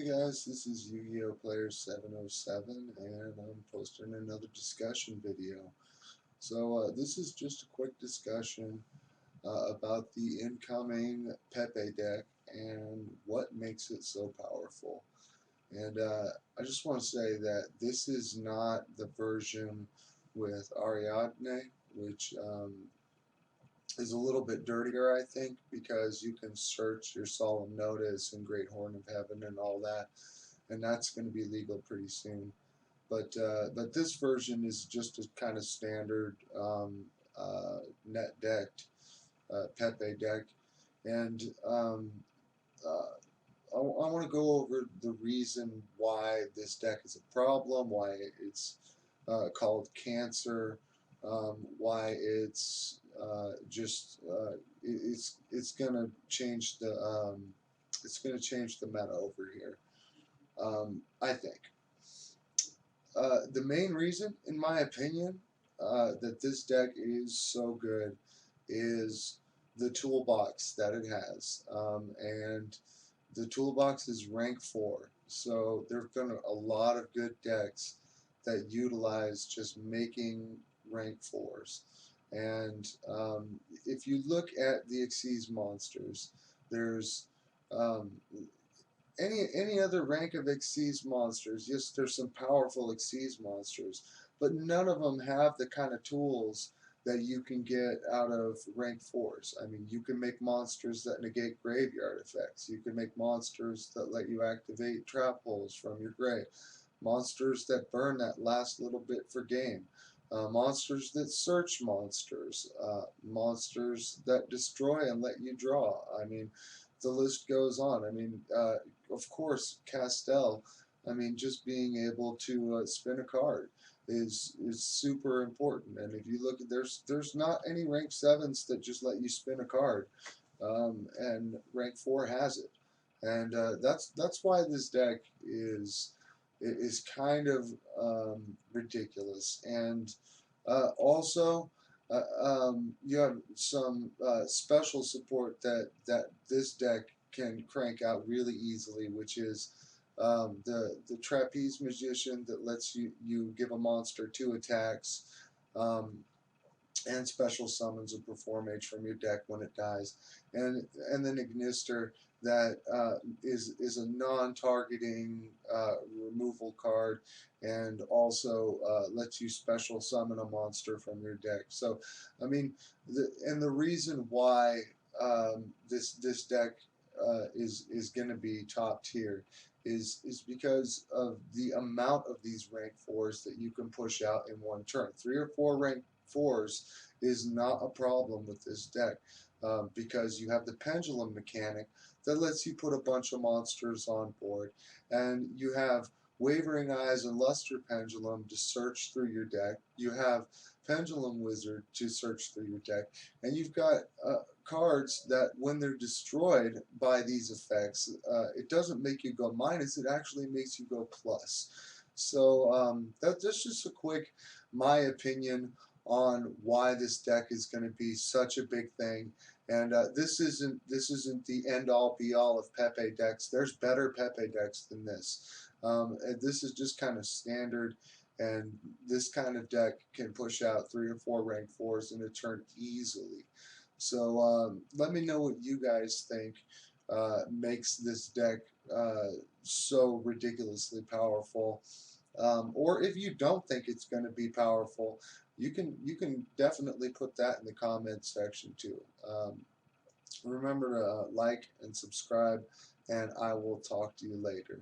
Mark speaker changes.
Speaker 1: Hey guys, this is Yu-Gi-Oh! Player 707 and I'm posting another discussion video. This is just a quick discussion about the incoming PePe deck and what makes it so powerful. And I just want to say that this is not the version with Ariadne, which is a little bit dirtier, I think, because you can search your Solemn Notice and Great Horn of Heaven and all that, and that's going to be legal pretty soon. But this version is just a kind of standard net decked PePe deck, and uh, I want to go over the reason why this deck is a problem, why it's called cancer, why it's gonna change the meta over here. I think the main reason, in my opinion, that this deck is so good is the toolbox that it has, and the toolbox is rank 4. So there have been a lot of good decks that utilize just making rank 4s. And if you look at the Xyz monsters, there's um, any other rank of Xyz monsters. Yes, there's some powerful Xyz monsters, but none of them have the kind of tools that you can get out of rank 4s. I mean, you can make monsters that negate graveyard effects. You can make monsters that let you activate trap holes from your grave. Monsters that burn that last little bit for game. Monsters that search monsters. Monsters that destroy and let you draw. I mean, the list goes on. I mean, of course, Castell. I mean, just being able to spin a card is super important. And if you look at there's not any rank 7s that just let you spin a card, and rank 4 has it, and that's why this deck is kind of ridiculous. And also, you have some special support that this deck can crank out really easily, which is the Trapeze Magician that lets you give a monster 2 attacks. Um, and special summons a perform H from your deck when it dies, and then Ignister that is a non-targeting removal card, and also lets you special summon a monster from your deck. So, I mean, the reason why this deck is going to be top tier is because of the amount of these rank 4s that you can push out in one turn. 3 or 4 rank 4s is not a problem with this deck, because you have the pendulum mechanic that lets you put a bunch of monsters on board, and you have Wavering Eyes and Luster Pendulum to search through your deck. You have Pendulum Wizard to search through your deck, and you've got cards that, when they're destroyed by these effects, it doesn't make you go minus, it actually makes you go plus. So that's just a quick, my opinion on why this deck is going to be such a big thing. And this isn't the end all be all of PePe decks. There's better PePe decks than this. And this is just kind of standard, and this kind of deck can push out 3 or 4 rank 4s in a turn easily. So let me know what you guys think makes this deck so ridiculously powerful. Or if you don't think it's going to be powerful, you can definitely put that in the comments section too. Remember to like and subscribe, and I will talk to you later.